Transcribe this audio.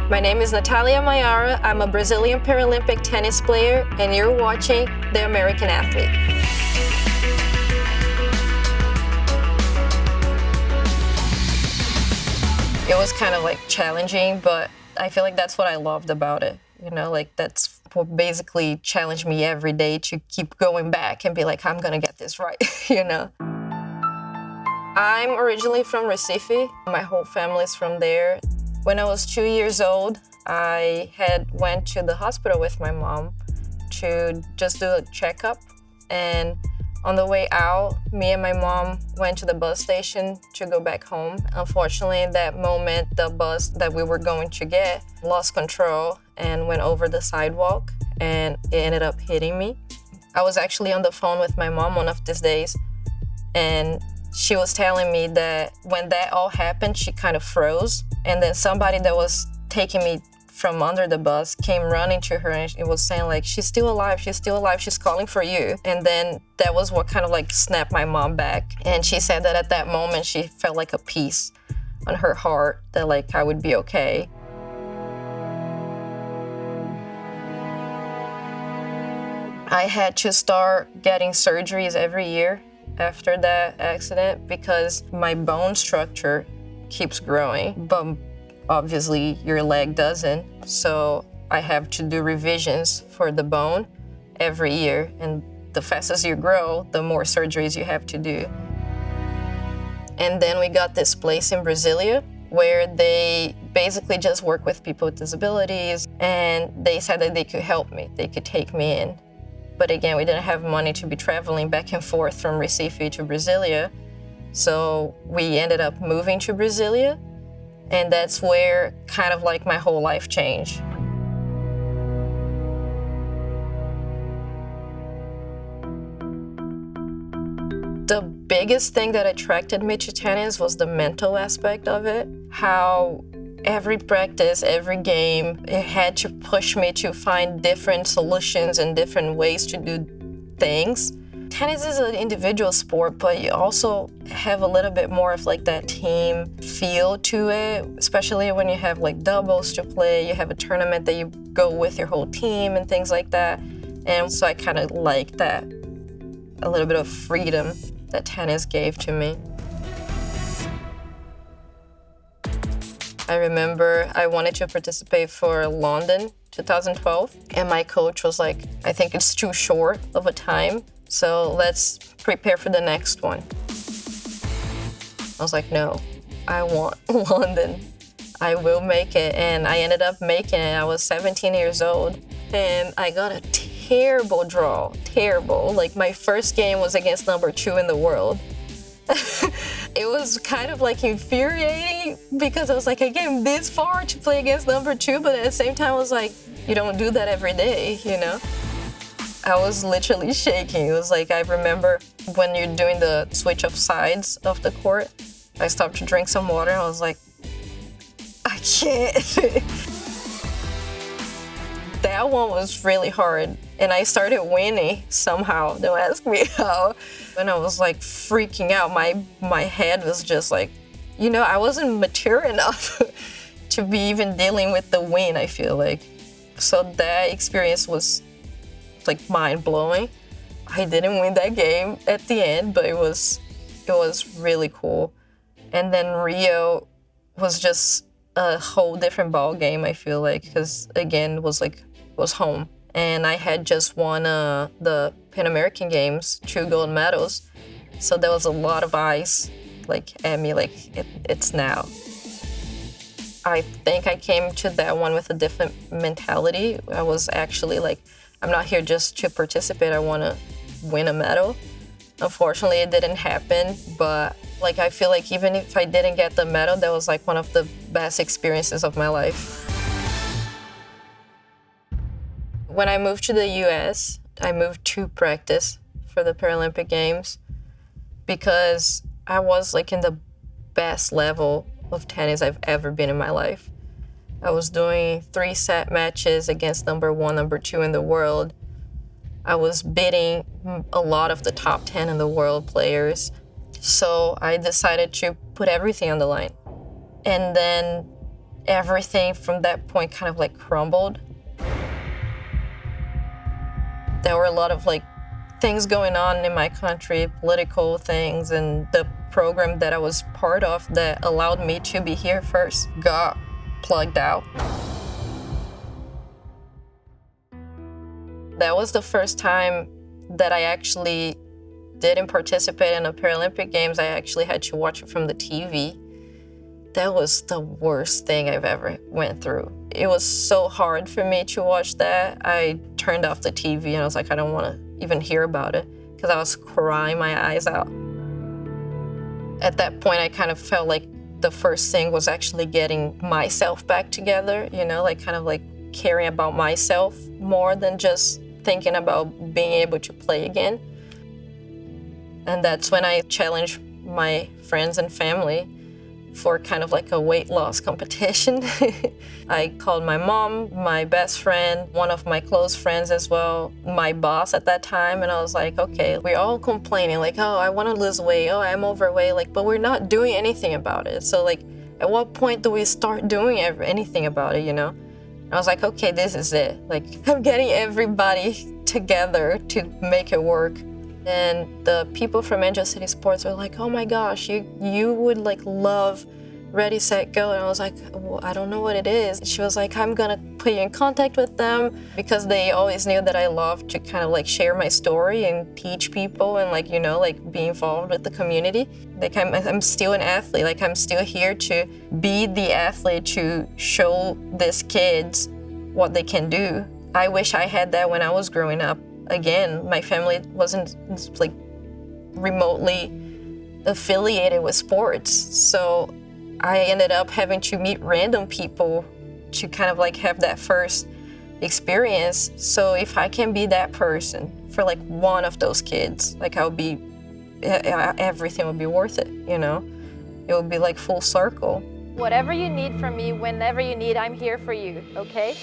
My name is Natália Mayara. I'm a Brazilian Paralympic tennis player, and you're watching The American Athlete. It was kind of like challenging, but I feel like that's what I loved about it. You know, like that's what basically challenged me every day to keep going back and be like, I'm gonna get this right, you know? I'm originally from Recife. My whole family's from there. When I was 2 years old, I went to the hospital with my mom to just do a checkup. And on the way out, me and my mom went to the bus station to go back home. Unfortunately, in that moment, the bus that we were going to get lost control and went over the sidewalk, and it ended up hitting me. I was actually on the phone with my mom one of these days, and she was telling me that when that all happened, she kind of froze. And then somebody that was taking me from under the bus came running to her and it was saying like, she's still alive, she's calling for you. And then that was what kind of like snapped my mom back. And she said that at that moment, she felt like a peace on her heart that like I would be okay. I had to start getting surgeries every year after that accident because my bone structure keeps growing, but obviously your leg doesn't. So I have to do revisions for the bone every year. And the faster you grow, the more surgeries you have to do. And then we got this place in Brasilia where they basically just work with people with disabilities. And they said that they could help me, they could take me in. But again, we didn't have money to be traveling back and forth from Recife to Brasilia. So we ended up moving to Brasilia, and that's where kind of like my whole life changed. The biggest thing that attracted me to tennis was the mental aspect of it. How every practice, every game, it had to push me to find different solutions and different ways to do things. Tennis is an individual sport, but you also have a little bit more of like that team feel to it, especially when you have like doubles to play, you have a tournament that you go with your whole team and things like that. And so I kind of like that, a little bit of freedom that tennis gave to me. I remember I wanted to participate for London 2012, and my coach was like, I think it's too short of a time, so let's prepare for the next one. I was like, no, I want London. I will make it, and I ended up making it. I was 17 years old, and I got a terrible draw, terrible. Like my first game was against number 2 in the world. It was kind of like infuriating because I was like, I came this far to play against number 2, but at the same time I was like, you don't do that every day, you know? I was literally shaking. It was like, I remember when you're doing the switch of sides of the court, I stopped to drink some water and I was like, I can't. That one was really hard. And I started winning somehow. Don't ask me how. And I was like freaking out. My head was just like, you know, I wasn't mature enough to be even dealing with the win, I feel like. So that experience was like mind-blowing. I didn't win that game at the end, but it was really cool. And then Rio was just a whole different ball game, I feel like, because again, it was home. And I had just won the Pan American Games, 2 gold medals. So there was a lot of eyes like at me, like it's now. I think I came to that one with a different mentality. I was actually like, I'm not here just to participate, I want to win a medal. Unfortunately, it didn't happen, but like I feel like even if I didn't get the medal, that was like one of the best experiences of my life. When I moved to the US, I moved to practice for the Paralympic Games because I was like in the best level of tennis I've ever been in my life. I was doing 3-set matches against number 1, number 2 in the world. I was beating a lot of the top 10 in the world players. So I decided to put everything on the line. And then everything from that point kind of like crumbled. There were a lot of like things going on in my country, political things, and the program that I was part of that allowed me to be here first got plugged out. That was the first time that I actually didn't participate in the Paralympic Games. I actually had to watch it from the TV. That was the worst thing I've ever went through. It was so hard for me to watch that. I turned off the TV and I was like, I don't want to even hear about it because I was crying my eyes out. At that point, I kind of felt like the first thing was actually getting myself back together, you know, like kind of like caring about myself more than just thinking about being able to play again. And that's when I challenged my friends and family for kind of like a weight loss competition. I called my mom, my best friend, one of my close friends as well, my boss at that time, and I was like, okay, we're all complaining, like, oh, I want to lose weight, oh, I'm overweight, like, but we're not doing anything about it. So like, at what point do we start doing anything about it, you know? And I was like, okay, this is it. Like, I'm getting everybody together to make it work. And the people from Angel City Sports were like, oh my gosh, you would like love Ready, Set, Go. And I was like, well, I don't know what it is. She was like, I'm gonna put you in contact with them, because they always knew that I loved to kind of like share my story and teach people and like, you know, like be involved with the community. Like I'm still an athlete. Like I'm still here to be the athlete to show these kids what they can do. I wish I had that when I was growing up. Again, my family wasn't like remotely affiliated with sports. So I ended up having to meet random people to kind of like have that first experience. So if I can be that person for like one of those kids, like everything would be worth it, you know? It would be like full circle. Whatever you need from me, whenever you need, I'm here for you, okay?